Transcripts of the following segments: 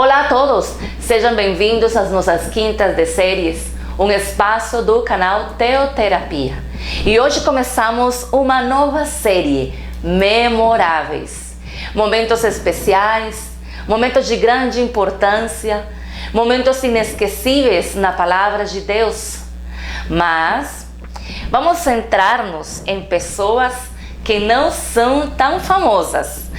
Olá a todos, sejam bem-vindos às nossas quintas de séries, um espaço do canal Teoterapia. E hoje começamos uma nova série, Memoráveis. Momentos especiais, momentos de grande importância, momentos inesquecíveis na Palavra de Deus. Mas vamos centrar-nos em pessoas que não são tão famosas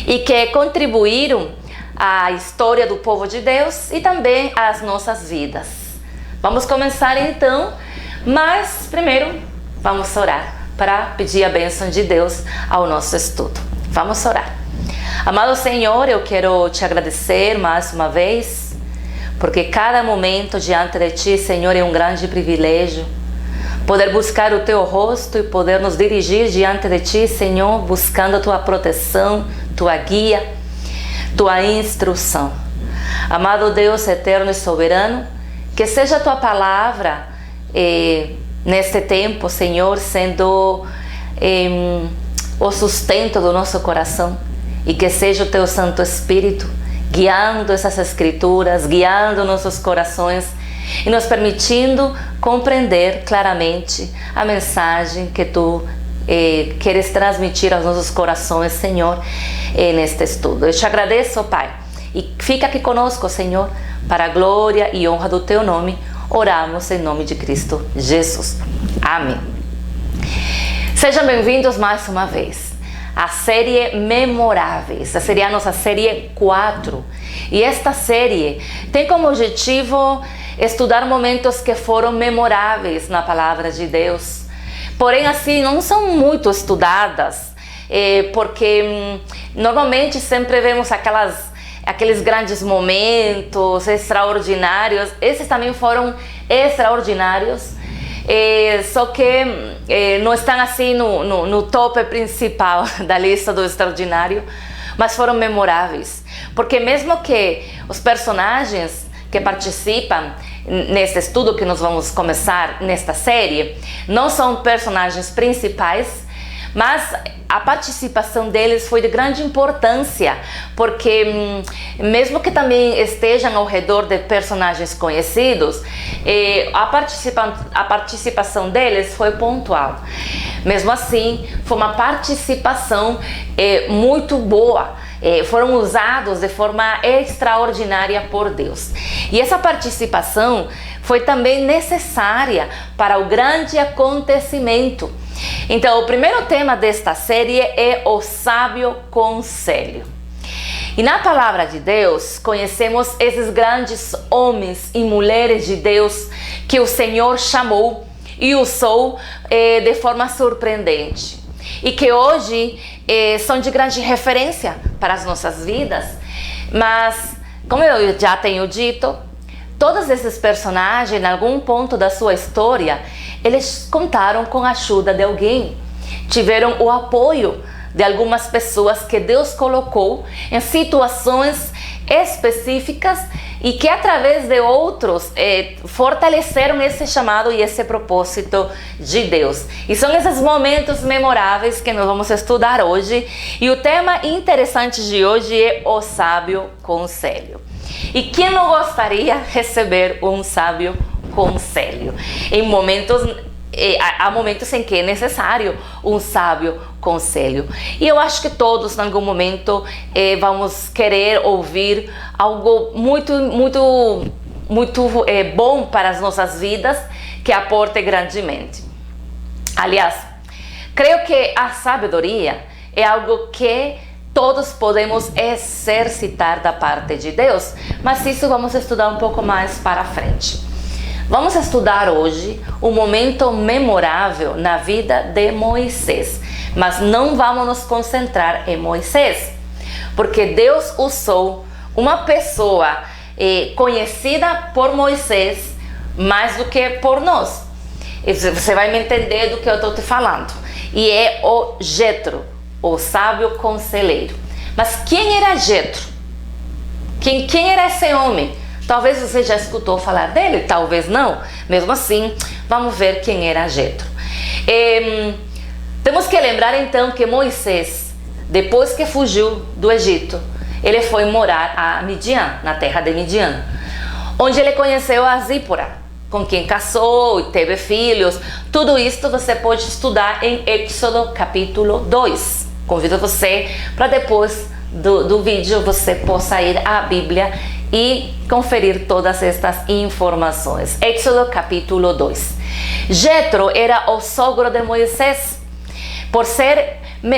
e que contribuíram à história do povo de Deus e também às nossas vidas. Vamos começar então, mas primeiro vamos orar para pedir a bênção de Deus ao nosso estudo. Vamos orar. Amado Senhor, eu quero te agradecer mais uma vez, porque cada momento diante de Ti, Senhor, é um grande privilégio. Poder buscar o Teu rosto e poder nos dirigir diante de Ti, Senhor, buscando a Tua proteção, Tua guia, Tua instrução. Amado Deus eterno e soberano, que seja a Tua palavra neste tempo, Senhor, sendo o sustento do nosso coração, e que seja o Teu Santo Espírito guiando essas escrituras, guiando nossos corações e nos permitindo compreender claramente a mensagem que Tu queres transmitir aos nossos corações, Senhor, neste estudo. Eu te agradeço, Pai, e fica aqui conosco, Senhor, para a glória e honra do Teu nome. Oramos em nome de Cristo Jesus. Amém. Sejam bem-vindos mais uma vez à série Memoráveis. Essa seria a nossa série 4. E esta série tem como objetivo estudar momentos que foram memoráveis na Palavra de Deus. Porém, assim, não são muito estudadas, porque normalmente sempre vemos aqueles grandes momentos extraordinários. Esses também foram extraordinários, só que não estão assim no topo principal da lista do extraordinário, mas foram memoráveis, porque mesmo que os personagens que participam neste estudo que nós vamos começar nesta série não são personagens principais, mas a participação deles foi de grande importância, porque mesmo que também estejam ao redor de personagens conhecidos, a participação deles foi pontual. Mesmo assim, foi uma participação muito boa. Foram usados de forma extraordinária por Deus. E essa participação foi também necessária para o grande acontecimento. Então, o primeiro tema desta série é o sábio conselho. E na Palavra de Deus, conhecemos esses grandes homens e mulheres de Deus que o Senhor chamou e usou de forma surpreendente. E que hoje são de grande referência para as nossas vidas. Mas, como eu já tenho dito, todos esses personagens, em algum ponto da sua história, eles contaram com a ajuda de alguém. Tiveram o apoio de algumas pessoas que Deus colocou em situações específicas e que através de outros fortaleceram esse chamado e esse propósito de Deus. E são esses momentos memoráveis que nós vamos estudar hoje. E o tema interessante de hoje é o sábio conselho. E quem não gostaria de receber um sábio conselho? Há momentos em que é necessário um sábio conselho. E eu acho que todos, em algum momento, vamos querer ouvir algo muito bom para as nossas vidas, que aporte grandemente. Aliás, creio que a sabedoria é algo que todos podemos exercitar da parte de Deus, mas isso vamos estudar um pouco mais para frente. Vamos estudar hoje um momento memorável na vida de Moisés, mas não vamos nos concentrar em Moisés, porque Deus usou uma pessoa conhecida por Moisés mais do que por nós. E você vai me entender do que eu estou te falando. E é o Jetro, o sábio conselheiro. Mas quem era Jetro? Quem era esse homem? Talvez você já escutou falar dele, talvez não. Mesmo assim, vamos ver quem era Jetro. Temos que lembrar então que Moisés, depois que fugiu do Egito, ele foi morar a Midian, na terra de Midian, onde ele conheceu a Zípora, com quem casou e teve filhos. Tudo isso você pode estudar em Êxodo capítulo 2. Convido você para depois do vídeo você possa ir à Bíblia e conferir todas estas informações. Êxodo capítulo 2. Jetro era o sogro de Moisés. Por ser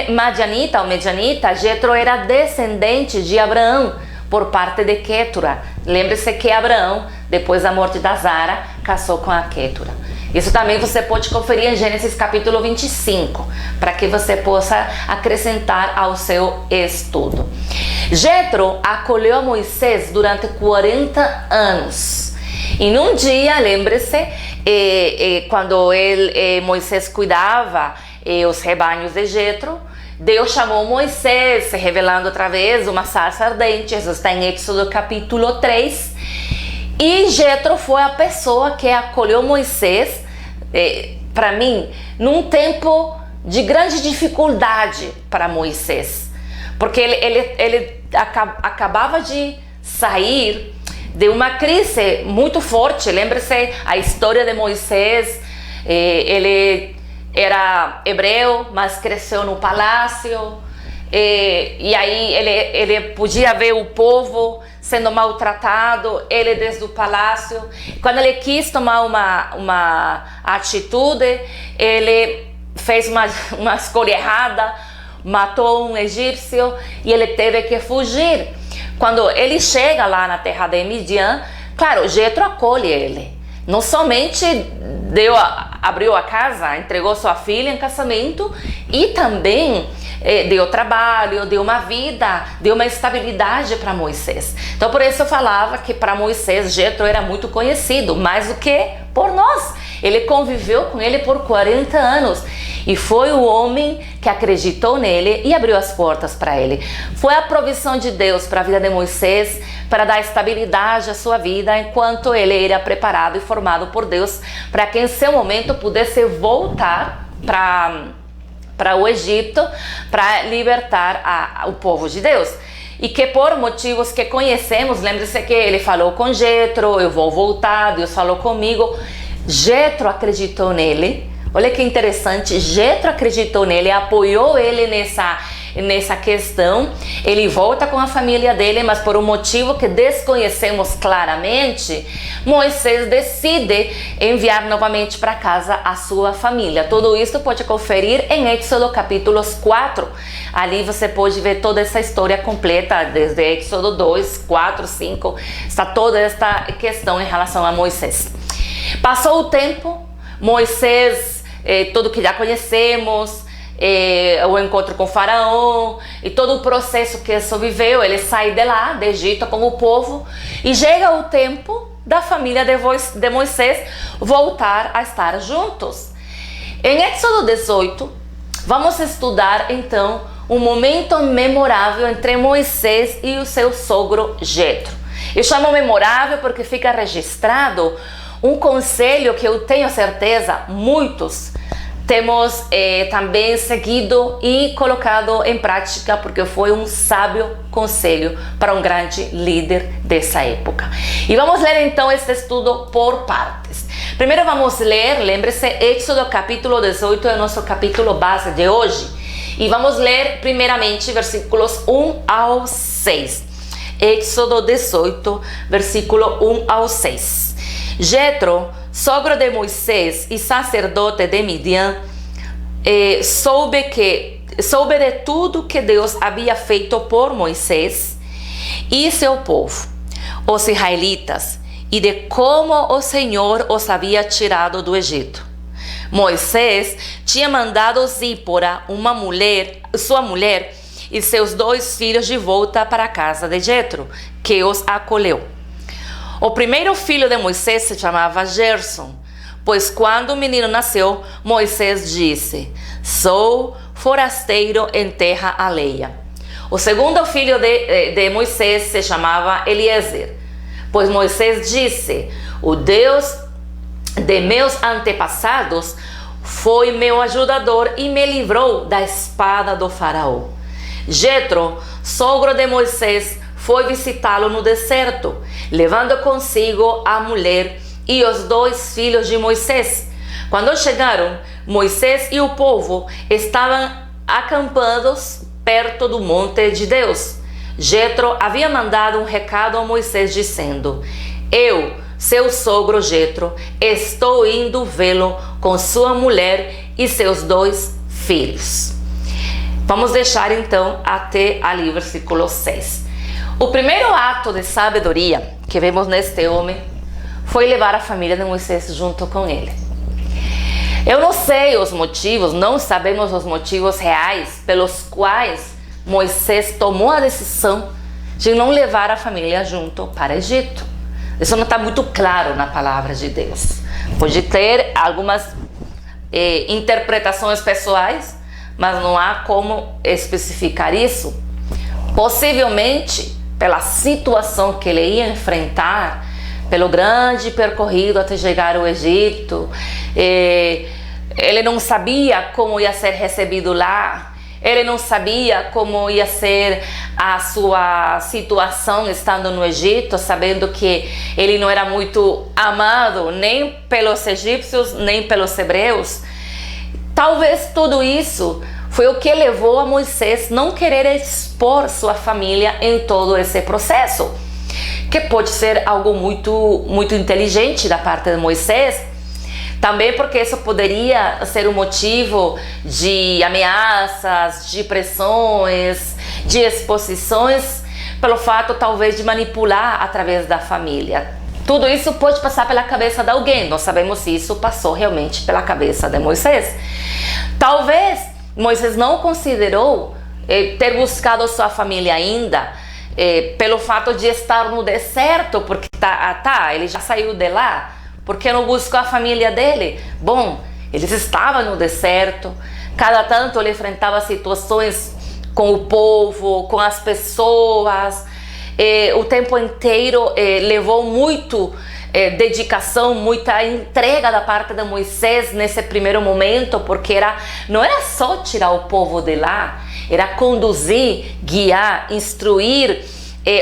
madianita ou medianita, Jetro era descendente de Abraão por parte de Quetura. Lembre-se que Abraão, depois da morte da Sara, casou com a Quetura. Isso também você pode conferir em Gênesis capítulo 25, para que você possa acrescentar ao seu estudo. Jetro acolheu Moisés durante 40 anos. E num dia, lembre-se, quando Moisés cuidava os rebanhos de Jetro, Deus chamou Moisés, se revelando através de uma sarça ardente. Isso está em Êxodo capítulo 3. E Jetro foi a pessoa que acolheu Moisés, para mim, num tempo de grande dificuldade para Moisés. Porque ele acabava de sair de uma crise muito forte. Lembre-se a história de Moisés. Ele era hebreu, mas cresceu no palácio. E aí ele podia ver o povo sendo maltratado, ele desde o palácio. Quando ele quis tomar uma atitude, ele fez uma escolha errada, matou um egípcio e ele teve que fugir. Quando ele chega lá na terra de Midian, claro, Jetro acolhe ele. Não somente abriu a casa, entregou sua filha em casamento e também deu trabalho, deu uma vida, deu uma estabilidade para Moisés. Então por isso eu falava que para Moisés Jetro era muito conhecido, mais do que por nós. Ele conviveu com ele por 40 anos e foi o homem que acreditou nele e abriu as portas para ele. Foi a provisão de Deus para a vida de Moisés, para dar estabilidade à sua vida, enquanto ele era preparado e formado por Deus para que em seu momento pudesse voltar para o Egito, para libertar o povo de Deus. E que por motivos que conhecemos, lembre-se que ele falou com Jetro, eu vou voltar, Deus falou comigo. Jetro acreditou nele. Olha que interessante, Jetro acreditou nele, apoiou ele nessa questão. Ele volta com a família dele, mas por um motivo que desconhecemos claramente, Moisés decide enviar novamente para casa a sua família. Tudo isso pode conferir em Êxodo capítulos 4. Ali você pode ver toda essa história completa, desde Êxodo 2, 4, 5, está toda esta questão em relação a Moisés. Passou o tempo, Moisés, tudo que já conhecemos, o encontro com o faraó e todo o processo que ele viveu, ele sai de lá, do Egito, com o povo, e chega o tempo da família de Moisés voltar a estar juntos. Em Êxodo 18, vamos estudar então um momento memorável entre Moisés e o seu sogro Jetro. Eu chamo memorável porque fica registrado um conselho que eu tenho certeza muitos temos também seguido e colocado em prática, porque foi um sábio conselho para um grande líder dessa época. E vamos ler então este estudo por partes. Primeiro vamos ler, lembre-se, Êxodo capítulo 18 é o nosso capítulo base de hoje. E vamos ler primeiramente versículos 1 ao 6. Êxodo 18, versículo 1 ao 6. Jetro, sogro de Moisés e sacerdote de Midian, soube de tudo que Deus havia feito por Moisés e seu povo, os israelitas, e de como o Senhor os havia tirado do Egito. Moisés tinha mandado Zípora, sua mulher, e seus 2 filhos de volta para a casa de Jetro, que os acolheu. O primeiro filho de Moisés se chamava Gerson, pois quando o menino nasceu, Moisés disse: sou forasteiro em terra alheia. O segundo filho de Moisés se chamava Eliezer, pois Moisés disse: o Deus de meus antepassados foi meu ajudador e me livrou da espada do faraó. Jetro, sogro de Moisés, foi visitá-lo no deserto, levando consigo a mulher e os 2 filhos de Moisés. Quando chegaram, Moisés e o povo estavam acampados perto do monte de Deus. Jetro havia mandado um recado a Moisés dizendo: eu, seu sogro Jetro, estou indo vê-lo com sua mulher e seus 2 filhos. Vamos deixar então até ali o versículo 6. O primeiro ato de sabedoria que vemos neste homem foi levar a família de Moisés junto com ele. Eu não sei os motivos, não sabemos os motivos reais pelos quais Moisés tomou a decisão de não levar a família junto para o Egito. Isso não está muito claro na palavra de Deus. Pode ter algumas interpretações pessoais, mas não há como especificar isso. Possivelmente, pela situação que ele ia enfrentar, pelo grande percorrido até chegar ao Egito, ele não sabia como ia ser recebido lá, ele não sabia como ia ser a sua situação estando no Egito, sabendo que ele não era muito amado nem pelos egípcios, nem pelos hebreus. Talvez tudo isso foi o que levou a Moisés não querer expor sua família em todo esse processo, que pode ser algo muito inteligente da parte de Moisés, também porque isso poderia ser um motivo de ameaças, de pressões, de exposições, pelo fato talvez de manipular através da família. Tudo isso pode passar pela cabeça de alguém, nós sabemos se isso passou realmente pela cabeça de Moisés. Talvez Moisés não considerou ter buscado sua família ainda, pelo fato de estar no deserto, porque ele já saiu de lá, porque não buscou a família dele? Bom, eles estavam no deserto, cada tanto ele enfrentava situações com o povo, com as pessoas, o tempo inteiro levou muito dedicação, muita entrega da parte de Moisés nesse primeiro momento, porque não era só tirar o povo de lá, era conduzir, guiar, instruir,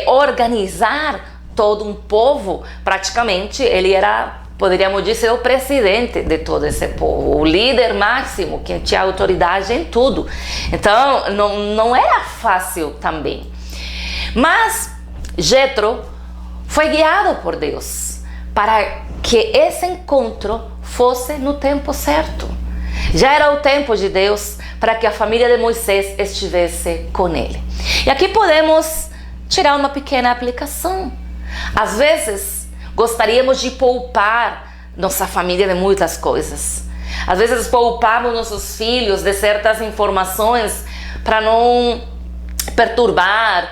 organizar todo um povo. Praticamente ele era, poderíamos dizer, o presidente de todo esse povo, o líder máximo, que tinha autoridade em tudo. Então não era fácil também. Mas Jetro foi guiado por Deus para que esse encontro fosse no tempo certo. Já era o tempo de Deus para que a família de Moisés estivesse com ele. E aqui podemos tirar uma pequena aplicação. Às vezes gostaríamos de poupar nossa família de muitas coisas. Às vezes poupamos nossos filhos de certas informações para não perturbar,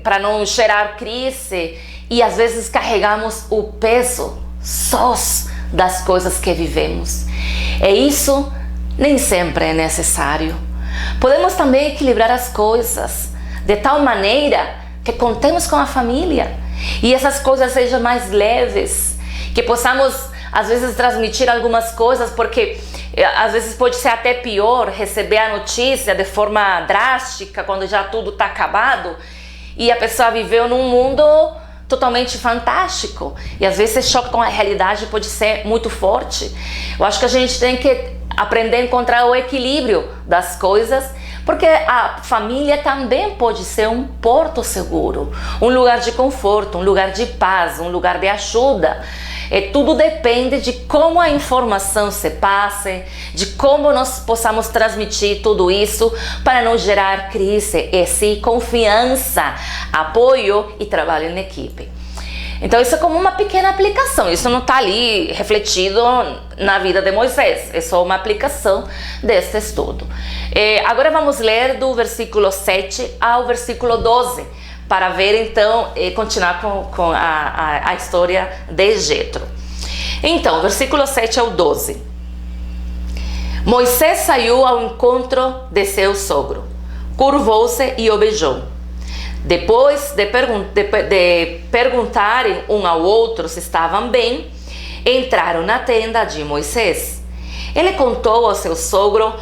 para não gerar crise, e às vezes carregamos o peso sós das coisas que vivemos. E isso nem sempre é necessário. Podemos também equilibrar as coisas de tal maneira que contemos com a família e essas coisas sejam mais leves, que possamos às vezes transmitir algumas coisas, porque às vezes pode ser até pior receber a notícia de forma drástica quando já tudo está acabado e a pessoa viveu num mundo totalmente fantástico, e às vezes esse choque com a realidade pode ser muito forte. Eu acho que a gente tem que aprender a encontrar o equilíbrio das coisas, porque a família também pode ser um porto seguro, um lugar de conforto, um lugar de paz, um lugar de ajuda. Tudo depende de como a informação se passe, de como nós possamos transmitir tudo isso para não gerar crise, e sim confiança, apoio e trabalho em equipe. Então isso é como uma pequena aplicação, isso não está ali refletido na vida de Moisés, é só uma aplicação deste estudo. Agora vamos ler do versículo 7 ao versículo 12, para ver então e continuar com a história de Jetro. Então, versículo 7 ao 12. Moisés saiu ao encontro de seu sogro, curvou-se e o beijou. Depois de perguntarem um ao outro se estavam bem, entraram na tenda de Moisés. Ele contou ao seu sogro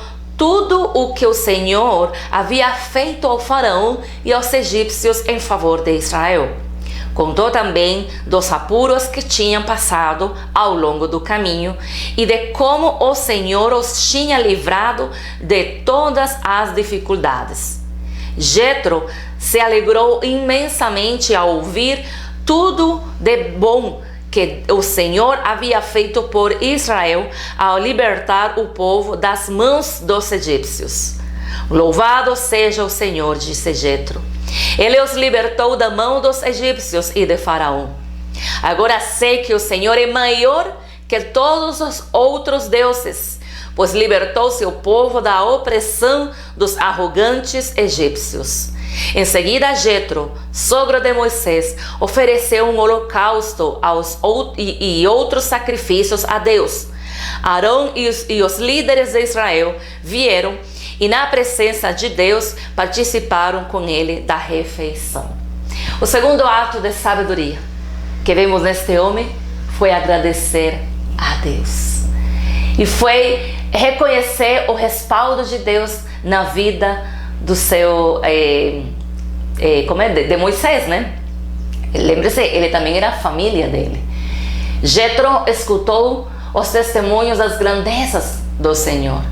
tudo o que o Senhor havia feito ao faraó e aos egípcios em favor de Israel. Contou também dos apuros que tinham passado ao longo do caminho e de como o Senhor os tinha livrado de todas as dificuldades. Jetro se alegrou imensamente ao ouvir tudo de bom que o Senhor havia feito por Israel ao libertar o povo das mãos dos egípcios. Louvado seja o Senhor, disse Jetro. Ele os libertou da mão dos egípcios e de Faraó. Agora sei que o Senhor é maior que todos os outros deuses, pois libertou seu povo da opressão dos arrogantes egípcios. Em seguida, Jetro, sogro de Moisés, ofereceu um holocausto e outros sacrifícios a Deus. Arão e os líderes de Israel vieram e na presença de Deus participaram com ele da refeição. O segundo ato de sabedoria que vemos neste homem foi agradecer a Deus. E foi reconhecer o respaldo de Deus na vida do seu, de Moisés, né? Lembre-se, ele também era a família dele. Jetro escutou os testemunhos das grandezas do Senhor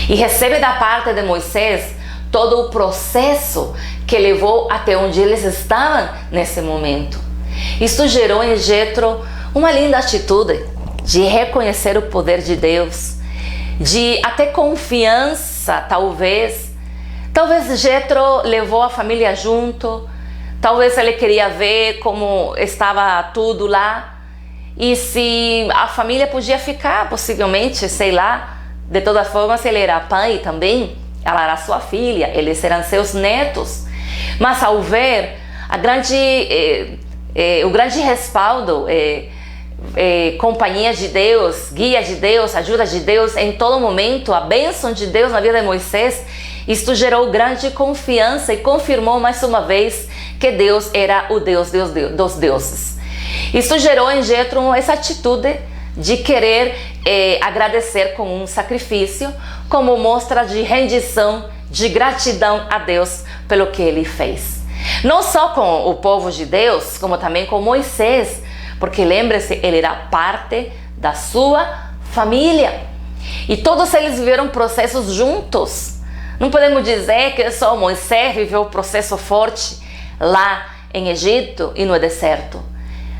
e recebe da parte de Moisés todo o processo que levou até onde eles estavam nesse momento. Isto gerou em Jetro uma linda atitude de reconhecer o poder de Deus, de até confiança, talvez. Talvez Jetro levou a família junto, talvez ele queria ver como estava tudo lá e se a família podia ficar, possivelmente, sei lá. De toda forma, se ele era pai também, ela era sua filha, eles eram seus netos. Mas ao ver o grande respaldo, companhia de Deus, guia de Deus, ajuda de Deus em todo momento, a bênção de Deus na vida de Moisés, isto gerou grande confiança e confirmou mais uma vez que Deus era o Deus dos deuses. Isto gerou em Jetro essa atitude de querer agradecer com um sacrifício, como mostra de rendição, de gratidão a Deus pelo que ele fez. Não só com o povo de Deus, como também com Moisés, porque lembre-se, ele era parte da sua família. E todos eles viveram processos juntos. Não podemos dizer que só Moisés viveu o processo forte lá em Egito e no deserto.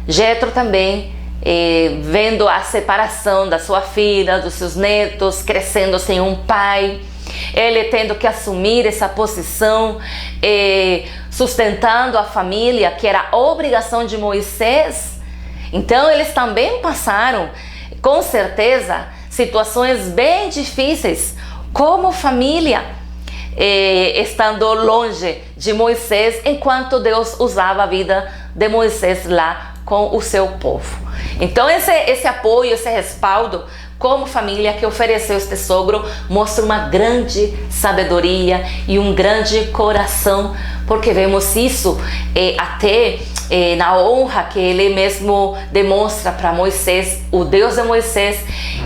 Jetro também, vendo a separação da sua filha, dos seus netos, crescendo sem um pai, ele tendo que assumir essa posição, sustentando a família, que era a obrigação de Moisés. Então eles também passaram, com certeza, situações bem difíceis, como família, estando longe de Moisés, enquanto Deus usava a vida de Moisés lá com o seu povo. Então esse apoio, esse respaldo como família que ofereceu este sogro mostra uma grande sabedoria e um grande coração, porque vemos isso até na honra que ele mesmo demonstra para Moisés, o Deus de Moisés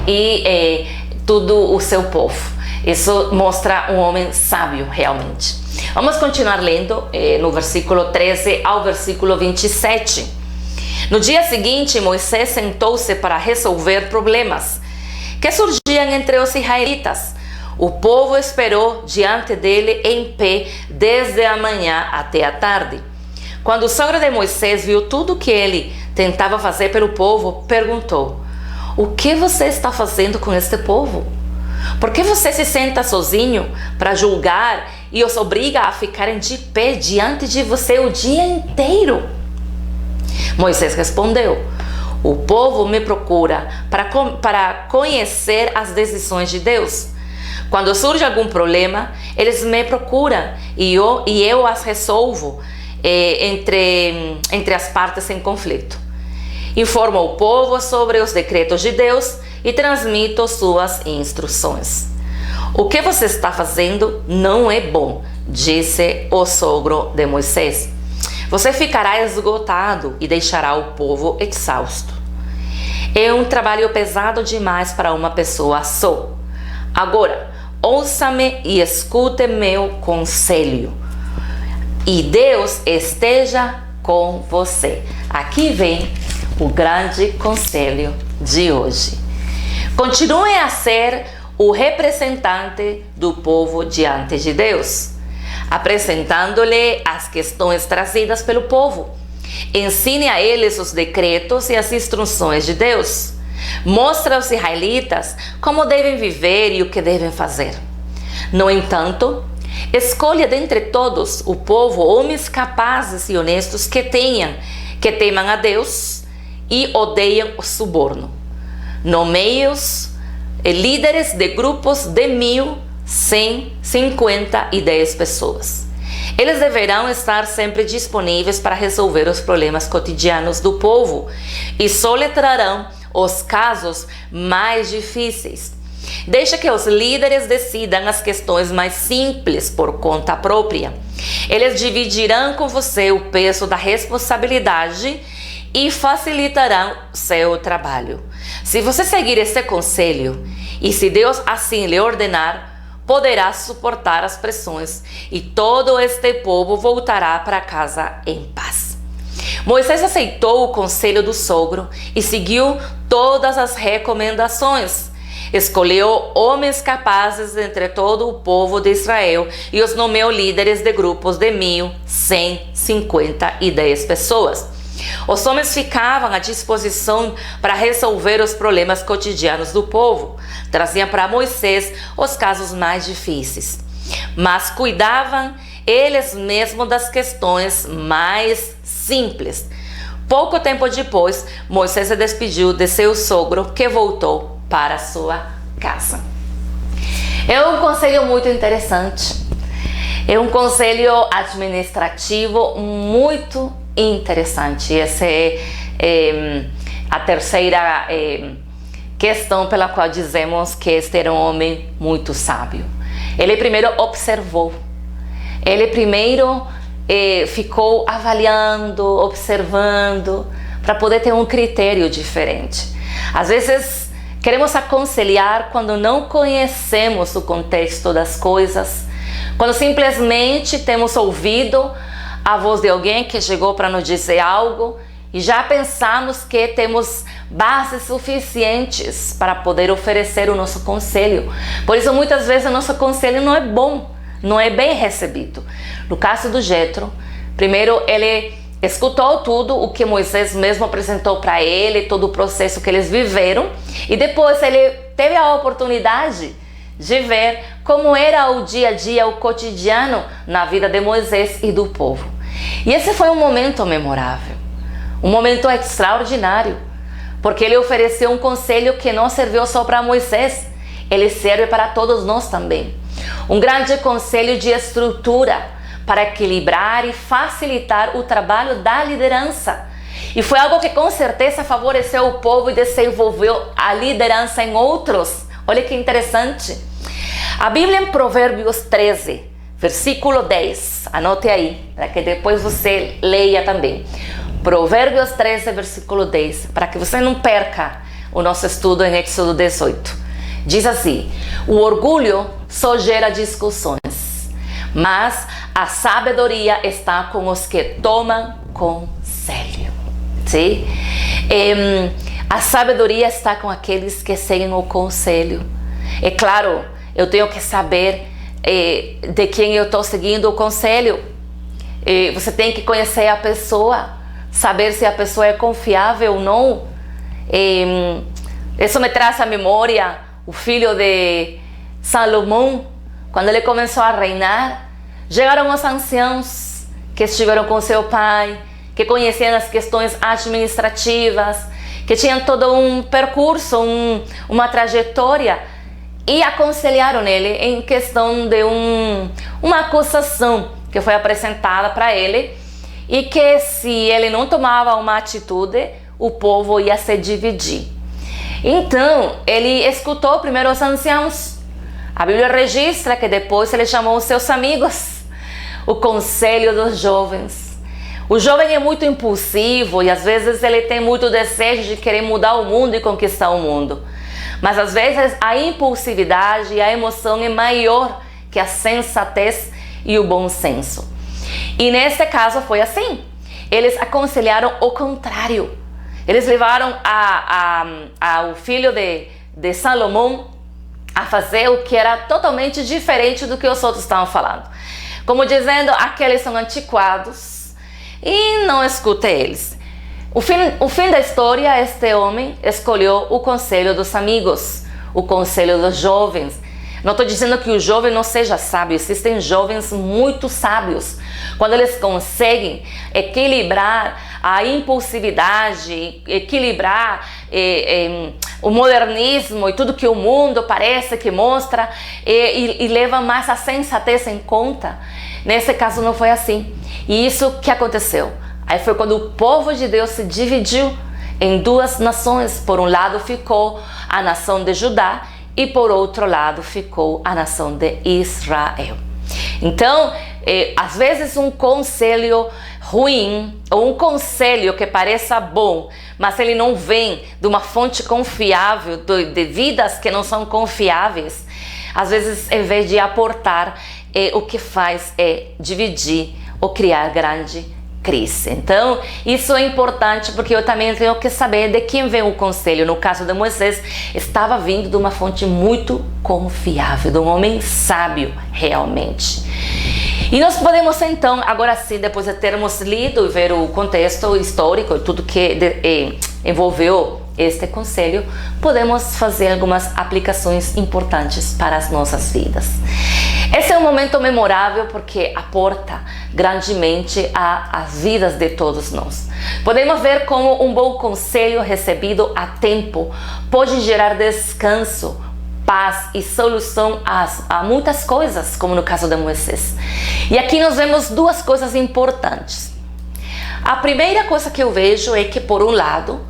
e todo o seu povo. Isso mostra um homem sábio realmente. Vamos continuar lendo no versículo 13 ao versículo 27. No dia seguinte, Moisés sentou-se para resolver problemas que surgiam entre os israelitas. O povo esperou diante dele em pé desde a manhã até a tarde. Quando o sogro de Moisés viu tudo que ele tentava fazer pelo povo, perguntou: "O que você está fazendo com este povo? Por que você se senta sozinho para julgar e os obriga a ficarem de pé diante de você o dia inteiro?" Moisés respondeu: "O povo me procura para conhecer as decisões de Deus. Quando surge algum problema, eles me procuram e eu as resolvo entre as partes em conflito. Informo o povo sobre os decretos de Deus e transmito suas instruções." "O que você está fazendo não é bom", disse o sogro de Moisés. "Você ficará esgotado e deixará o povo exausto. É um trabalho pesado demais para uma pessoa só. Agora, ouça-me e escute meu conselho. E Deus esteja com você. Aqui vem o grande conselho de hoje. Continue a ser o representante do povo diante de Deus, apresentando-lhe as questões trazidas pelo povo. Ensine a eles os decretos e as instruções de Deus. Mostre aos israelitas como devem viver e o que devem fazer. No entanto, escolha dentre todos o povo homens capazes e honestos que temam a Deus e odeiam o suborno. Nomeie-os líderes de grupos de 1.000, 100, 50 e 10 pessoas. Eles deverão estar sempre disponíveis para resolver os problemas cotidianos do povo e soletrarão os casos mais difíceis. Deixa que os líderes decidam as questões mais simples por conta própria. Eles dividirão com você o peso da responsabilidade e facilitarão seu trabalho. Se você seguir esse conselho e se Deus assim lhe ordenar, poderá suportar as pressões e todo este povo voltará para casa em paz. Moisés aceitou o conselho do sogro e seguiu todas as recomendações. Escolheu homens capazes entre todo o povo de Israel e os nomeou líderes de grupos de 1.000, 100, 50 e 10 pessoas. Os homens ficavam à disposição para resolver os problemas cotidianos do povo. Traziam para Moisés os casos mais difíceis, mas cuidavam eles mesmos das questões mais simples. Pouco tempo depois, Moisés se despediu de seu sogro, que voltou para sua casa. É um conselho muito interessante. É um conselho administrativo muito interessante. Essa é a terceira questão pela qual dizemos que este era um homem muito sábio. Ele primeiro observou. Ele primeiro ficou avaliando, observando, para poder ter um critério diferente. Às vezes queremos aconselhar quando não conhecemos o contexto das coisas, quando simplesmente temos ouvido a voz de alguém que chegou para nos dizer algo e já pensamos que temos bases suficientes para poder oferecer o nosso conselho. Por isso, muitas vezes, o nosso conselho não é bom, não é bem recebido. No caso do Jetro, primeiro ele escutou tudo o que Moisés mesmo apresentou para ele, todo o processo que eles viveram, e depois ele teve a oportunidade de ver como era o dia a dia, o cotidiano na vida de Moisés e do povo. E esse foi um momento memorável, um momento extraordinário, porque ele ofereceu um conselho que não serviu só para Moisés, ele serve para todos nós também. Um grande conselho de estrutura para equilibrar e facilitar o trabalho da liderança. E foi algo que com certeza favoreceu o povo e desenvolveu a liderança em outros. Olha que interessante. A Bíblia em Provérbios 13, versículo 10, anote aí, para que depois você leia também. Provérbios 13, versículo 10, para que você não perca o nosso estudo em Êxodo 18. Diz assim: o orgulho só gera discussões, mas a sabedoria está com os que tomam conselho. Sim? A sabedoria está com aqueles que seguem o conselho. É claro, eu tenho que saber de quem eu estou seguindo o conselho. Você tem que conhecer a pessoa, saber se a pessoa é confiável ou não. Isso me traz à memória o filho de Salomão, quando ele começou a reinar. Chegaram os anciãos que estiveram com seu pai, que conheciam as questões administrativas, que tinham todo um percurso, uma trajetória, e aconselharam ele em questão de uma acusação que foi apresentada para ele, e que se ele não tomava uma atitude, o povo ia se dividir. Então, ele escutou primeiro os anciãos. A Bíblia registra que depois ele chamou os seus amigos, o conselho dos jovens. O jovem é muito impulsivo e às vezes ele tem muito desejo de querer mudar o mundo e conquistar o mundo. Mas às vezes a impulsividade e a emoção é maior que a sensatez e o bom senso. E neste caso foi assim. Eles aconselharam o contrário. Eles levaram o filho de Salomão a fazer o que era totalmente diferente do que os outros estavam falando. Como dizendo, aqueles são antiquados e não escuta eles. O fim da história, este homem escolheu o conselho dos amigos, o conselho dos jovens. Não estou dizendo que o jovem não seja sábio, existem jovens muito sábios. Quando eles conseguem equilibrar a impulsividade, equilibrar o modernismo e tudo que o mundo parece que mostra e leva mais a sensatez em conta. Nesse caso não foi assim. E isso que aconteceu? Aí foi quando o povo de Deus se dividiu em duas nações. Por um lado ficou a nação de Judá e por outro lado ficou a nação de Israel. Então, às vezes um conselho ruim ou um conselho que pareça bom, mas ele não vem de uma fonte confiável, de vidas que não são confiáveis, às vezes em vez de aportar, o que faz é dividir ou criar grande crise. Então, isso é importante porque eu também tenho que saber de quem vem o conselho. No caso de Moisés, estava vindo de uma fonte muito confiável, de um homem sábio realmente. E nós podemos então, agora sim, depois de termos lido e ver o contexto histórico e tudo que envolveu este conselho, podemos fazer algumas aplicações importantes para as nossas vidas. Esse é um momento memorável porque aporta grandemente às vidas de todos nós. Podemos ver como um bom conselho recebido a tempo pode gerar descanso, paz e solução a muitas coisas, como no caso de Moisés. E aqui nós vemos duas coisas importantes. A primeira coisa que eu vejo é que, por um lado,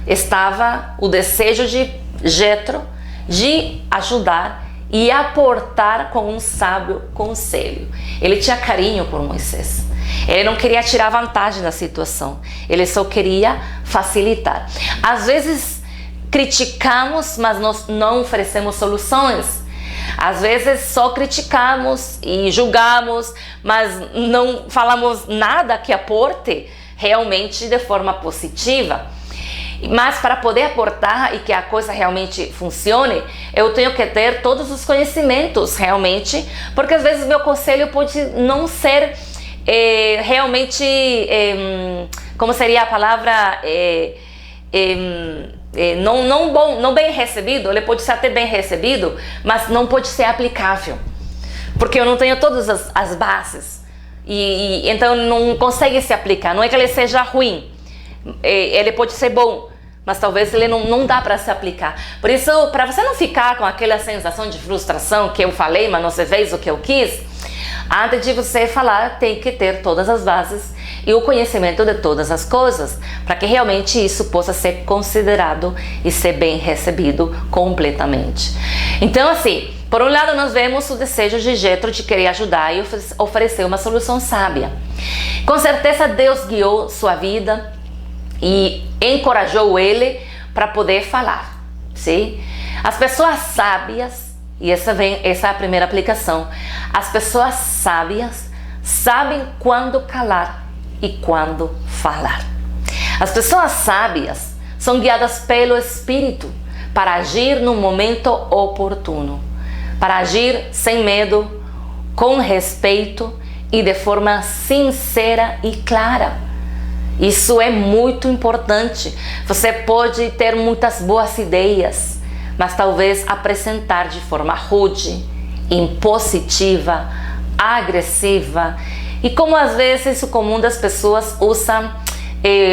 estava o desejo de Jetro de ajudar e aportar com um sábio conselho. Ele tinha carinho por Moisés. Ele não queria tirar vantagem da situação. Ele só queria facilitar. Às vezes criticamos, mas nós não oferecemos soluções. Às vezes só criticamos e julgamos, mas não falamos nada que aporte realmente de forma positiva. Mas para poder aportar e que a coisa realmente funcione, eu tenho que ter todos os conhecimentos realmente, porque às vezes meu conselho pode não ser realmente, como seria a palavra, não bem recebido. Ele pode ser até bem recebido, mas não pode ser aplicável, porque eu não tenho todas as bases, e então não consegue se aplicar. Não é que ele seja ruim, ele pode ser bom, mas talvez ele não dá para se aplicar. Por isso, para você não ficar com aquela sensação de frustração que eu falei, mas não se fez o que eu quis, antes de você falar, tem que ter todas as bases e o conhecimento de todas as coisas, para que realmente isso possa ser considerado e ser bem recebido completamente. Então, assim, por um lado nós vemos o desejo de Jetro de querer ajudar e oferecer uma solução sábia. Com certeza Deus guiou sua vida e encorajou ele para poder falar, sim? As pessoas sábias, e essa é a primeira aplicação, as pessoas sábias sabem quando calar e quando falar. As pessoas sábias são guiadas pelo Espírito para agir no momento oportuno, para agir sem medo, com respeito e de forma sincera e clara. Isso é muito importante. Você pode ter muitas boas ideias, mas talvez apresentar de forma rude, impositiva, agressiva. E como às vezes o comum das pessoas usam,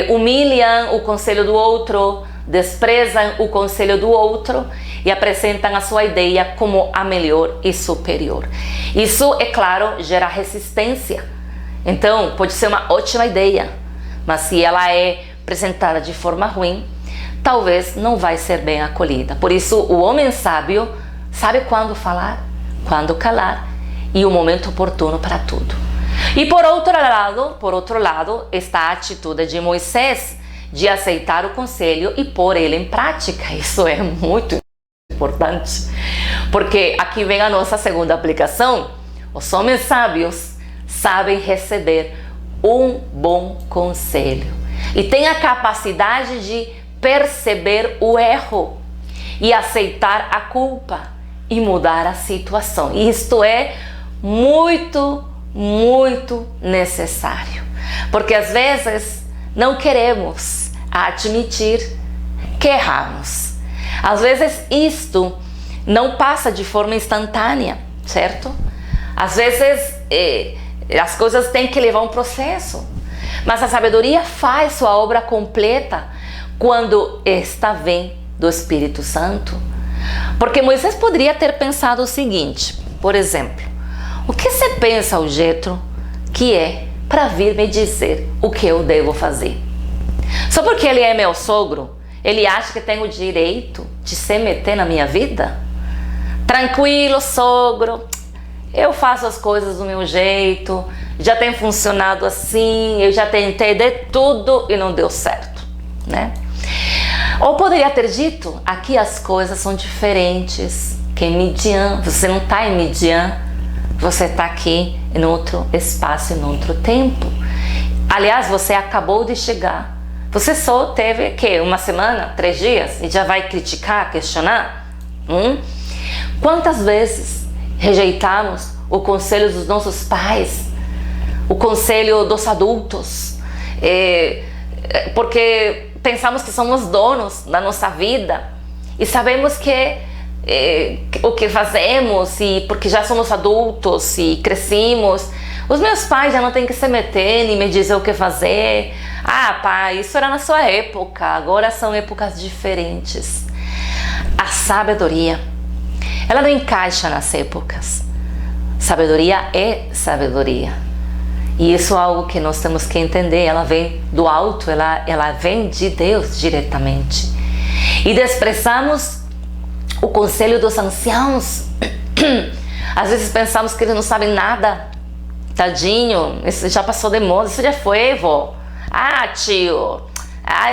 humilham o conselho do outro, desprezam o conselho do outro e apresentam a sua ideia como a melhor e superior. Isso, é claro, gera resistência. Então, pode ser uma ótima ideia, mas se ela é apresentada de forma ruim, talvez não vai ser bem acolhida. Por isso, o homem sábio sabe quando falar, quando calar e o momento oportuno para tudo. E por outro lado, está a atitude de Moisés de aceitar o conselho e pôr ele em prática. Isso é muito importante, porque aqui vem a nossa segunda aplicação. Os homens sábios sabem receber um bom conselho e têm a capacidade de perceber o erro e aceitar a culpa e mudar a situação. E isto é muito, muito necessário, porque às vezes não queremos admitir que erramos. Às vezes isto não passa de forma instantânea, certo? Às vezes as coisas têm que levar um processo, mas a sabedoria faz sua obra completa quando esta vem do Espírito Santo. Porque Moisés poderia ter pensado o seguinte, por exemplo: o que você pensa, Jetro, que é para vir me dizer o que eu devo fazer? Só porque ele é meu sogro, ele acha que tem o direito de se meter na minha vida? Tranquilo, sogro, eu faço as coisas do meu jeito, já tem funcionado assim, eu já tentei de tudo e não deu certo, né? Ou poderia ter dito: aqui as coisas são diferentes, que em Midian, você não está em Midian, você está aqui em outro espaço, em outro tempo. Aliás, você acabou de chegar, você só teve, uma semana, 3 dias, e já vai criticar, questionar? Quantas vezes rejeitamos o conselho dos nossos pais, o conselho dos adultos, porque pensamos que somos donos da nossa vida e sabemos que o que fazemos, e porque já somos adultos e crescimos, os meus pais já não têm que se meter nem me dizer o que fazer. Ah, pai, isso era na sua época, agora são épocas diferentes. A sabedoria, ela não encaixa nas épocas. Sabedoria é sabedoria. E isso é algo que nós temos que entender. Ela vem do alto, ela vem de Deus diretamente. E desprezamos o conselho dos anciãos. Às vezes pensamos que eles não sabem nada. Tadinho, isso já passou de moda, isso já foi, vó. Ah, tio,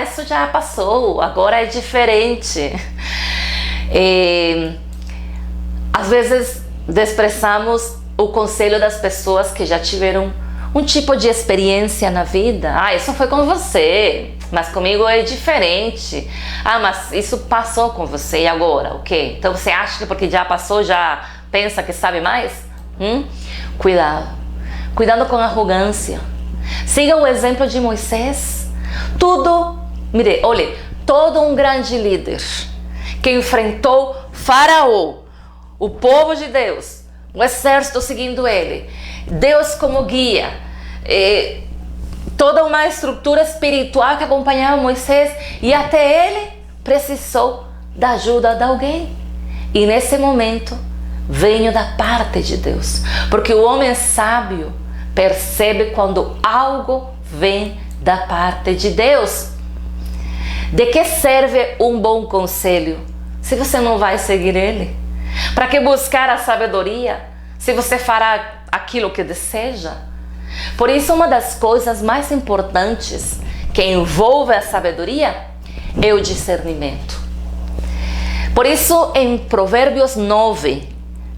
isso já passou, agora é diferente. Às vezes desprezamos o conselho das pessoas que já tiveram um tipo de experiência na vida. Ah, isso foi com você, mas comigo é diferente. Ah, mas isso passou com você, e agora? O quê? Então você acha que porque já passou, já pensa que sabe mais? Cuidado com a arrogância. Siga o exemplo de Moisés. Todo um grande líder que enfrentou Faraó, o povo de Deus, o exército seguindo ele, Deus como guia, toda uma estrutura espiritual que acompanhava Moisés, e até ele precisou da ajuda de alguém. E nesse momento venho da parte de Deus, porque o homem sábio percebe quando algo vem da parte de Deus. De que serve um bom conselho se você não vai seguir ele? Para que buscar a sabedoria se você fará aquilo que deseja? Por isso, uma das coisas mais importantes que envolve a sabedoria é o discernimento. Por isso, em Provérbios 9,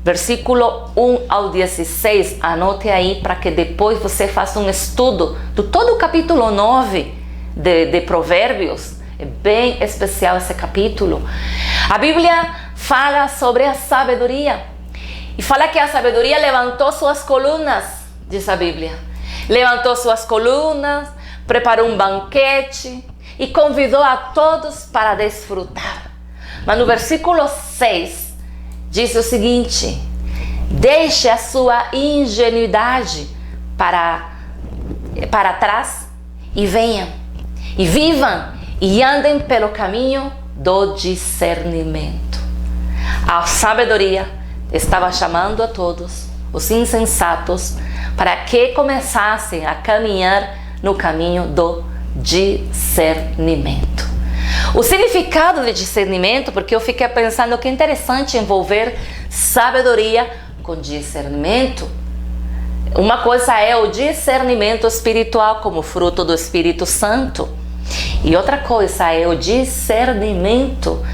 versículo 1 ao 16, anote aí para que depois você faça um estudo de todo o capítulo 9 de Provérbios. É bem especial esse capítulo. A Bíblia fala sobre a sabedoria e fala que a sabedoria levantou suas colunas, diz a Bíblia. Levantou suas colunas, preparou um banquete e convidou a todos para desfrutar. Mas no versículo 6 diz o seguinte: deixe a sua ingenuidade para trás e venham, e vivam e andem pelo caminho do discernimento. A sabedoria estava chamando a todos os insensatos para que começassem a caminhar no caminho do discernimento. O significado de discernimento, porque eu fiquei pensando que é interessante envolver sabedoria com discernimento. Uma coisa é o discernimento espiritual como fruto do Espírito Santo, e outra coisa é o discernimento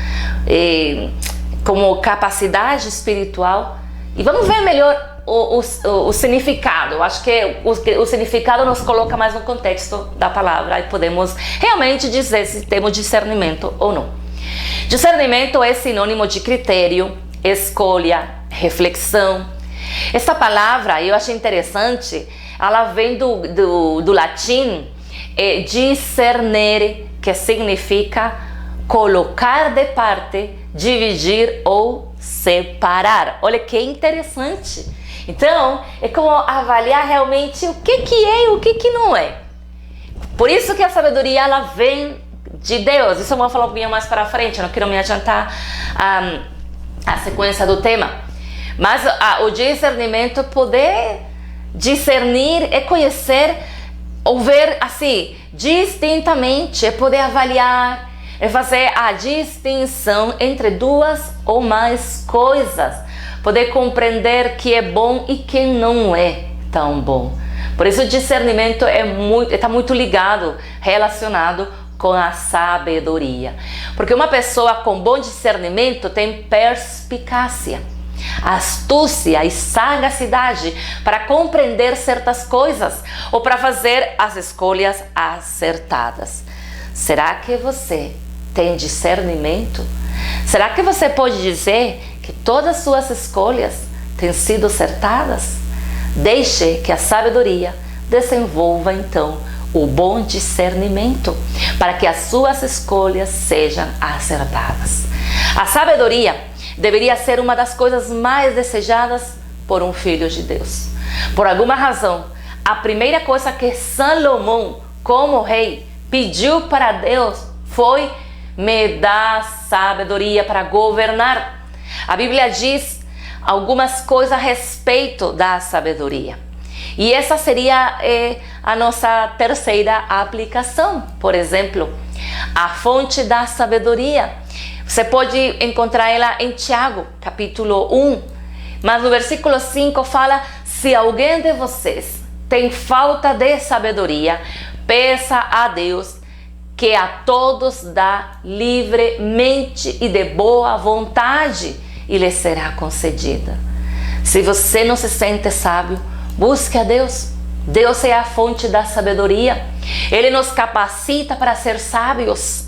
como capacidade espiritual. E vamos ver melhor o significado. Eu acho que o significado nos coloca mais no contexto da palavra e podemos realmente dizer se temos discernimento ou não. Discernimento é sinônimo de critério, escolha, reflexão. Essa palavra, eu achei interessante, ela vem do latim, discernere, que significa colocar de parte, dividir ou separar. Olha que interessante. Então, é como avaliar realmente o que é e o que não é. Por isso que a sabedoria, ela vem de Deus. Isso eu vou falar um pouquinho mais para frente, eu não quero me adiantar a sequência do tema. Mas o discernimento, poder discernir, é conhecer ou ver assim, distintamente, é poder avaliar, é fazer a distinção entre duas ou mais coisas, poder compreender que é bom e que não é tão bom. Por isso o discernimento está muito ligado, relacionado com a sabedoria. Porque uma pessoa com bom discernimento tem perspicácia, astúcia e sagacidade para compreender certas coisas ou para fazer as escolhas acertadas. Será que você tem discernimento? Será que você pode dizer que todas as suas escolhas têm sido acertadas? Deixe que a sabedoria desenvolva então o bom discernimento para que as suas escolhas sejam acertadas. A sabedoria deveria ser uma das coisas mais desejadas por um filho de Deus. Por alguma razão, a primeira coisa que Salomão, como rei, pediu para Deus foi: me dá sabedoria para governar. A Bíblia diz algumas coisas a respeito da sabedoria. E essa seria a nossa terceira aplicação. Por exemplo, a fonte da sabedoria. Você pode encontrar ela em Tiago, capítulo 1. Mas no versículo 5 fala: se alguém de vocês tem falta de sabedoria, peça a Deus, que a todos dá livremente e de boa vontade, e lhe será concedida. Se você não se sente sábio, busque a Deus. Deus é a fonte da sabedoria. Ele nos capacita para ser sábios.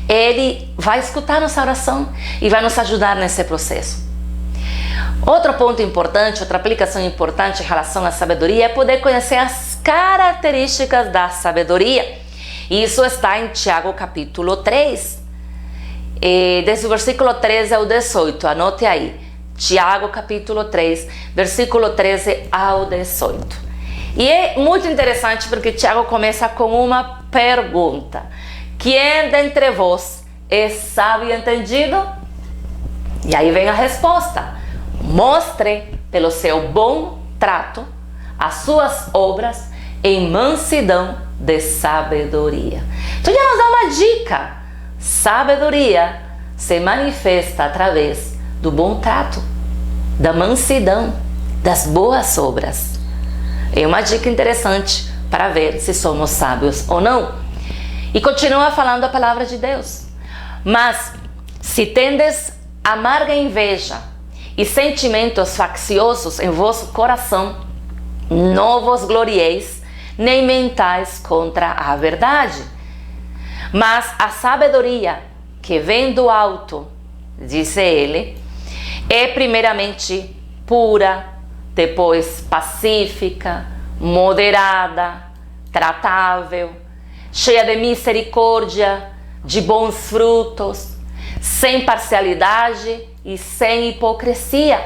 Ele vai escutar nossa oração e vai nos ajudar nesse processo. Outro ponto importante, outra aplicação importante em relação à sabedoria é poder conhecer as características da sabedoria. Isso está em Tiago capítulo 3, desde o versículo 13 ao 18, anote aí. Tiago capítulo 3, versículo 13 ao 18. E é muito interessante porque Tiago começa com uma pergunta: quem dentre vós é sábio e entendido? E aí vem a resposta: mostre pelo seu bom trato as suas obras em mansidão de sabedoria. Então já nos dá uma dica: sabedoria se manifesta através do bom trato, da mansidão, das boas obras. É uma dica interessante para ver se somos sábios ou não. E continua falando a palavra de Deus: mas se tendes amarga inveja e sentimentos facciosos em vosso coração, não vos glorieis, nem mentais contra a verdade. Mas a sabedoria que vem do alto, disse ele, é primeiramente pura, depois pacífica, moderada, tratável, cheia de misericórdia, de bons frutos, sem parcialidade e sem hipocrisia.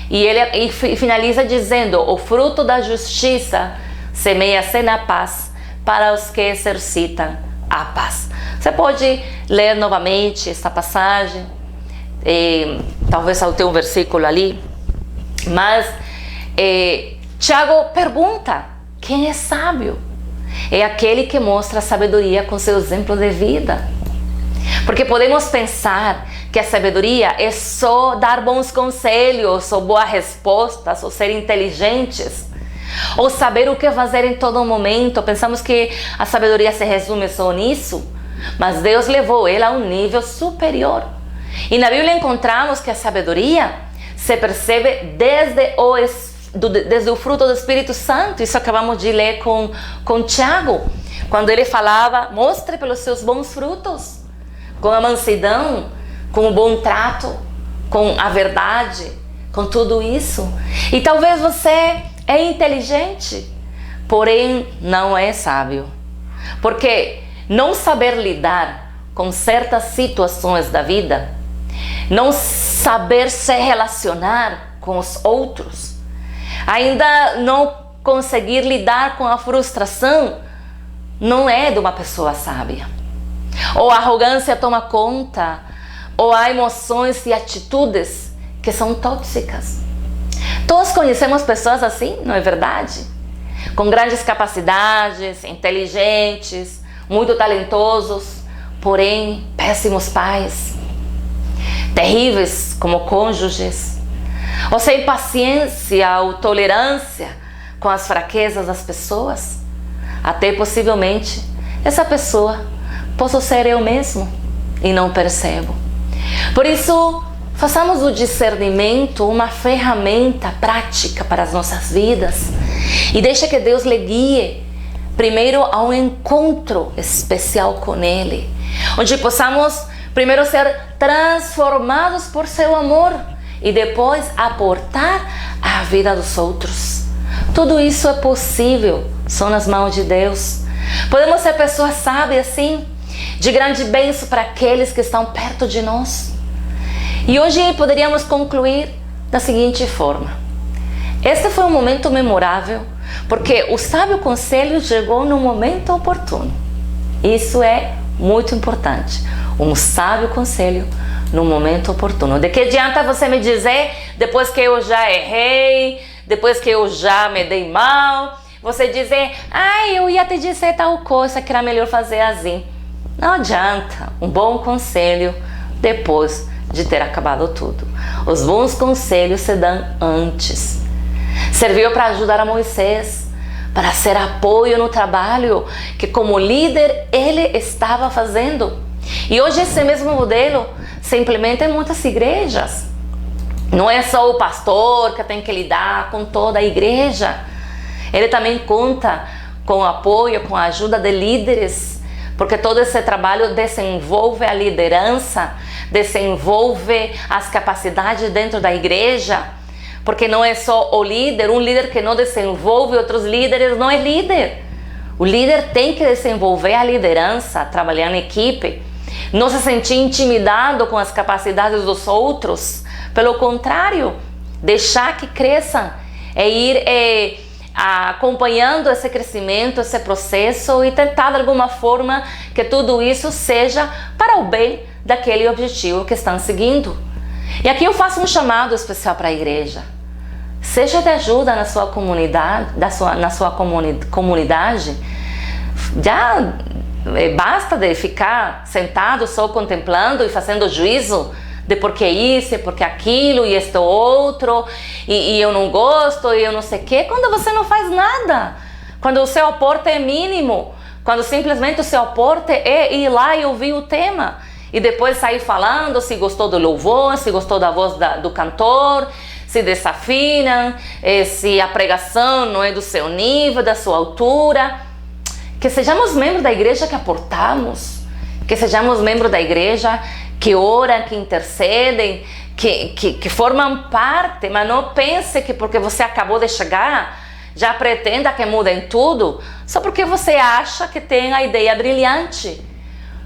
E ele finaliza dizendo: o fruto da justiça semeia-se na paz para os que exercitam a paz. Você pode ler novamente esta passagem, talvez só tenha um versículo ali, mas Tiago pergunta: quem é sábio? É aquele que mostra a sabedoria com seu exemplo de vida. Porque podemos pensar que a sabedoria é só dar bons conselhos, ou boas respostas, ou ser inteligentes, ou saber o que fazer em todo momento. Pensamos que a sabedoria se resume só nisso, mas Deus levou ela a um nível superior. E na Bíblia encontramos que a sabedoria se percebe desde o fruto do Espírito Santo. Isso acabamos de ler com Tiago, quando ele falava: mostre pelos seus bons frutos, com a mansidão, com o bom trato, com a verdade, com tudo isso. E talvez você é inteligente, porém não é sábio, porque não saber lidar com certas situações da vida, não saber se relacionar com os outros, ainda não conseguir lidar com a frustração, não é de uma pessoa sábia. Ou a arrogância toma conta, ou há emoções e atitudes que são tóxicas. Todos conhecemos pessoas assim, não é verdade? Com grandes capacidades, inteligentes, muito talentosos, porém péssimos pais, terríveis como cônjuges, ou sem paciência ou tolerância com as fraquezas das pessoas. Até possivelmente essa pessoa possa ser eu mesmo e não percebo. Por isso, façamos o discernimento uma ferramenta prática para as nossas vidas e deixa que Deus lhe guie primeiro a um encontro especial com Ele, onde possamos primeiro ser transformados por seu amor e depois aportar à vida dos outros. Tudo isso é possível, só nas mãos de Deus. Podemos ser pessoas sábias, sim, de grande bênção para aqueles que estão perto de nós. E hoje poderíamos concluir da seguinte forma: este foi um momento memorável, porque o sábio conselho chegou no momento oportuno. Isso é muito importante. Um sábio conselho no momento oportuno. De que adianta você me dizer, depois que eu já errei, depois que eu já me dei mal, você dizer: eu ia te dizer tal coisa que era melhor fazer assim. Não adianta. Um bom conselho depois de ter acabado tudo. Os bons conselhos se dão antes. Serviu para ajudar a Moisés, para ser apoio no trabalho que como líder ele estava fazendo. E hoje esse mesmo modelo se implementa em muitas igrejas. Não é só o pastor que tem que lidar com toda a igreja. Ele também conta com o apoio, com a ajuda de líderes, porque todo esse trabalho desenvolve a liderança, desenvolve as capacidades dentro da igreja, porque não é só o líder. Um líder que não desenvolve outros líderes não é líder. O líder tem que desenvolver a liderança, trabalhar em equipe, não se sentir intimidado com as capacidades dos outros. Pelo contrário, deixar que cresçam e ir acompanhando esse crescimento, esse processo e tentar de alguma forma que tudo isso seja para o bem daquele objetivo que estão seguindo. E aqui eu faço um chamado especial para a igreja. Seja de ajuda na sua comunidade, na sua comunidade. Já basta de ficar sentado só contemplando e fazendo juízo de por que isso, por que aquilo e este outro, e eu não gosto, e eu não sei o que, quando você não faz nada, quando o seu aporte é mínimo, quando simplesmente o seu aporte é ir lá e ouvir o tema, e depois sair falando se gostou do louvor, se gostou da voz do cantor, se desafinam, se a pregação não é do seu nível, da sua altura. Que sejamos membros da igreja que aportamos, que sejamos membros da igreja que oram, que intercedem, que formam parte, mas não pense que porque você acabou de chegar, já pretenda que mudem tudo, só porque você acha que tem a ideia brilhante.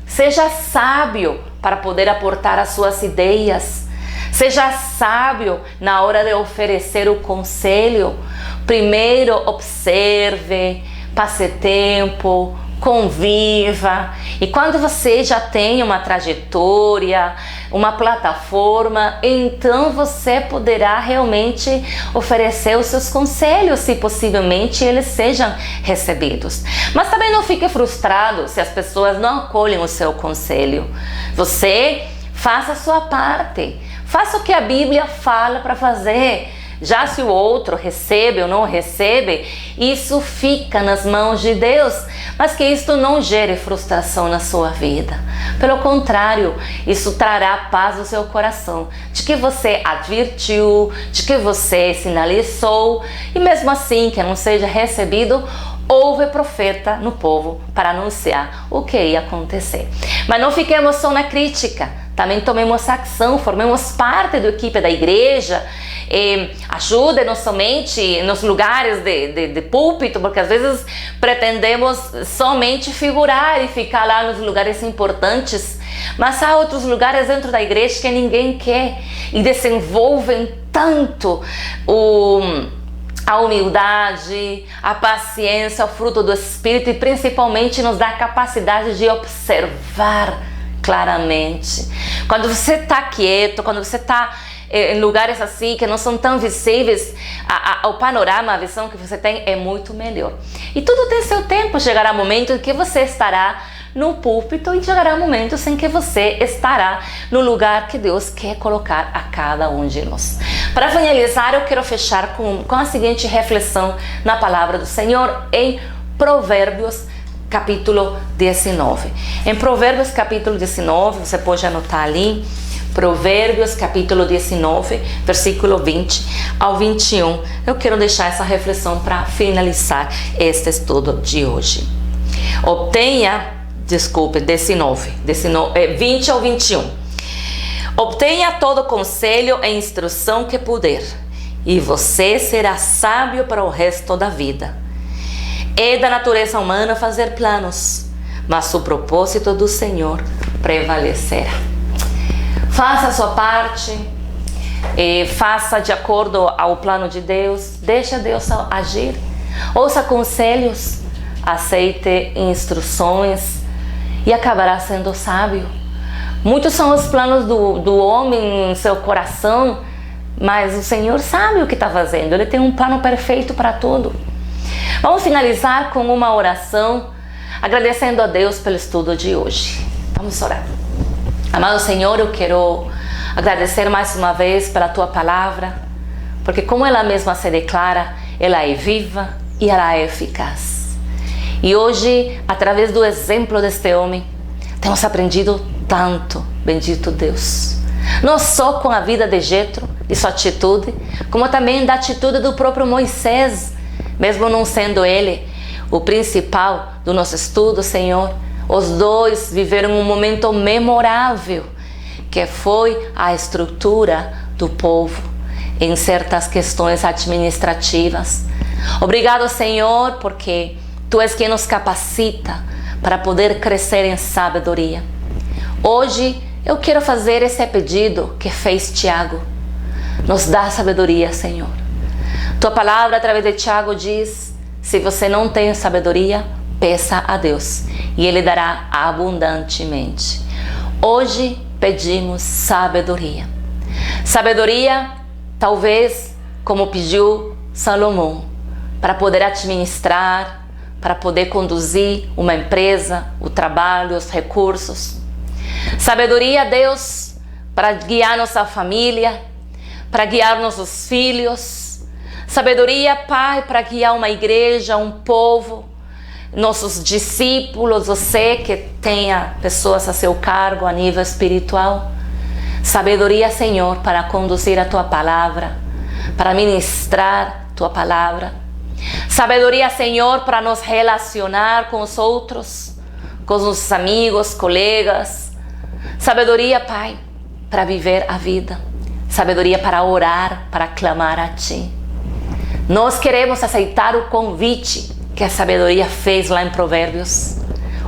Seja sábio para poder aportar as suas ideias. Seja sábio na hora de oferecer o conselho. Primeiro observe, passe tempo, conviva, e quando você já tem uma trajetória, uma plataforma, então você poderá realmente oferecer os seus conselhos, se possivelmente eles sejam recebidos. Mas também não fique frustrado se as pessoas não acolhem o seu conselho. Você faça a sua parte, faça o que a Bíblia fala para fazer. Já se o outro recebe ou não recebe, isso fica nas mãos de Deus, mas que isto não gere frustração na sua vida. Pelo contrário, isso trará paz ao seu coração, de que você advertiu, de que você sinalizou, e mesmo assim que não seja recebido, houve profeta no povo para anunciar o que ia acontecer. Mas não fiquemos só na crítica, também tomemos ação, formemos parte da equipe da igreja, ajude-nos somente nos lugares de púlpito, porque às vezes pretendemos somente figurar e ficar lá nos lugares importantes, mas há outros lugares dentro da igreja que ninguém quer e desenvolvem tanto a humildade, a paciência, o fruto do Espírito, e principalmente nos dá a capacidade de observar claramente. Quando você está quieto, quando você está em lugares assim que não são tão visíveis, o panorama, a visão que você tem é muito melhor. E tudo tem seu tempo. Chegará um momento em que você estará no púlpito e chegará momentos em que você estará no lugar que Deus quer colocar a cada um de nós. Para finalizar, eu quero fechar com a seguinte reflexão na palavra do Senhor em Provérbios capítulo 19. Em Provérbios capítulo 19, você pode anotar ali, Provérbios capítulo 19, versículo 20 ao 21. Eu quero deixar essa reflexão para finalizar este estudo de hoje. 20 ao 21. Obtenha todo conselho e instrução que puder, e você será sábio para o resto da vida. É da natureza humana fazer planos, mas o propósito do Senhor prevalecerá. Faça a sua parte, faça de acordo ao plano de Deus, deixa Deus agir, ouça conselhos, aceite instruções e acabará sendo sábio. Muitos são os planos do homem em seu coração, mas o Senhor sabe o que está fazendo, Ele tem um plano perfeito para tudo. Vamos finalizar com uma oração, agradecendo a Deus pelo estudo de hoje. Vamos orar. Amado Senhor, eu quero agradecer mais uma vez pela Tua palavra, porque como ela mesma se declara, ela é viva e ela é eficaz. E hoje, através do exemplo deste homem, temos aprendido tanto, bendito Deus. Não só com a vida de Jetro e sua atitude, como também da atitude do próprio Moisés, mesmo não sendo ele o principal do nosso estudo, Senhor. Os dois viveram um momento memorável, que foi a estrutura do povo em certas questões administrativas. Obrigado, Senhor, porque Tu és quem nos capacita para poder crescer em sabedoria. Hoje eu quero fazer esse pedido que fez Tiago. Nos dá sabedoria, Senhor. Tua palavra através de Tiago diz: se você não tem sabedoria, peça a Deus e Ele dará abundantemente. Hoje pedimos sabedoria. Sabedoria, talvez como pediu Salomão, para poder administrar, para poder conduzir uma empresa, o trabalho, os recursos. Sabedoria, Deus, para guiar nossa família, para guiar nossos filhos. Sabedoria, Pai, para guiar uma igreja, um povo, nossos discípulos, você que tenha pessoas a seu cargo a nível espiritual. Sabedoria, Senhor, para conduzir a Tua palavra, para ministrar Tua palavra. Sabedoria, Senhor, para nos relacionar com os outros, com os nossos amigos, colegas. Sabedoria, Pai, para viver a vida. Sabedoria para orar, para clamar a Ti. Nós queremos aceitar o convite que a sabedoria fez lá em Provérbios.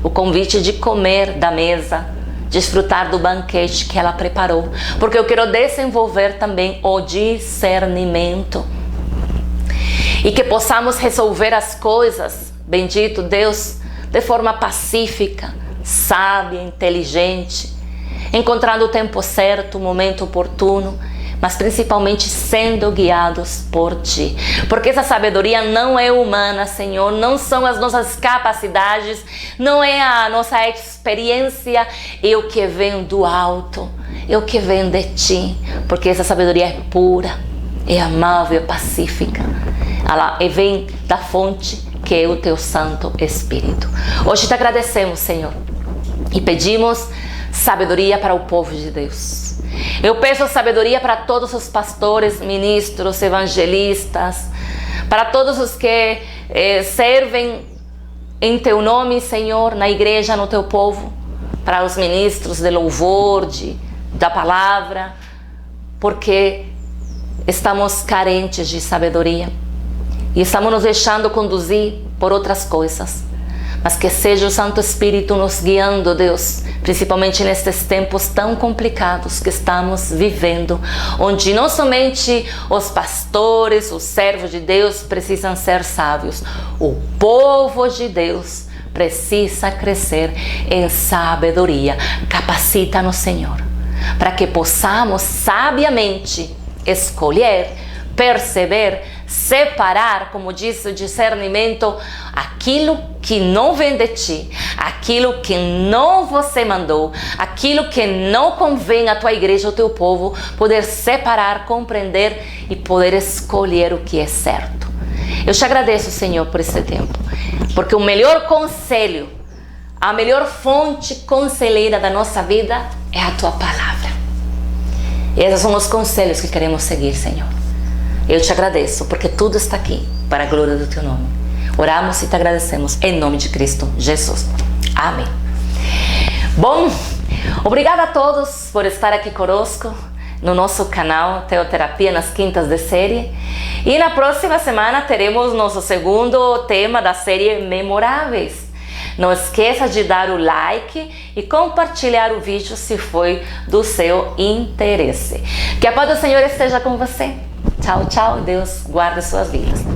O convite de comer da mesa, desfrutar do banquete que ela preparou. Porque eu quero desenvolver também o discernimento. E que possamos resolver as coisas, bendito Deus, de forma pacífica, sábia, inteligente, encontrando o tempo certo, o momento oportuno, mas principalmente sendo guiados por Ti. Porque essa sabedoria não é humana, Senhor, não são as nossas capacidades, não é a nossa experiência, é o que vem do alto, é o que vem de Ti, porque essa sabedoria é pura, é amável, é pacífica. Ela vem da fonte que é o teu Santo Espírito. Hoje te agradecemos, Senhor, e pedimos sabedoria para o povo de Deus. Eu peço sabedoria para todos os pastores, ministros, evangelistas, para todos os que servem em teu nome, Senhor, na igreja, no teu povo, para os ministros de louvor, da palavra, porque estamos carentes de sabedoria e estamos nos deixando conduzir por outras coisas. Mas que seja o Santo Espírito nos guiando, Deus, principalmente nestes tempos tão complicados que estamos vivendo, onde não somente os pastores, os servos de Deus precisam ser sábios, o povo de Deus precisa crescer em sabedoria. Capacita-nos, Senhor, para que possamos sabiamente escolher, perceber, separar, como diz o discernimento, aquilo que não vem de ti, aquilo que não você mandou, aquilo que não convém à tua igreja, ao teu povo, poder separar, compreender e poder escolher o que é certo. Eu te agradeço, Senhor, por esse tempo, porque o melhor conselho, a melhor fonte conselheira da nossa vida é a tua palavra. E esses são os conselhos que queremos seguir, Senhor. Eu te agradeço, porque tudo está aqui para a glória do teu nome. Oramos e te agradecemos em nome de Cristo Jesus. Amém. Bom, obrigada a todos por estar aqui conosco no nosso canal Teoterapia nas quintas de série. E na próxima semana teremos nosso segundo tema da série Memoráveis. Não esqueça de dar o like e compartilhar o vídeo se foi do seu interesse. Que a paz do Senhor esteja com você. Tchau, tchau. Deus guarde suas vidas.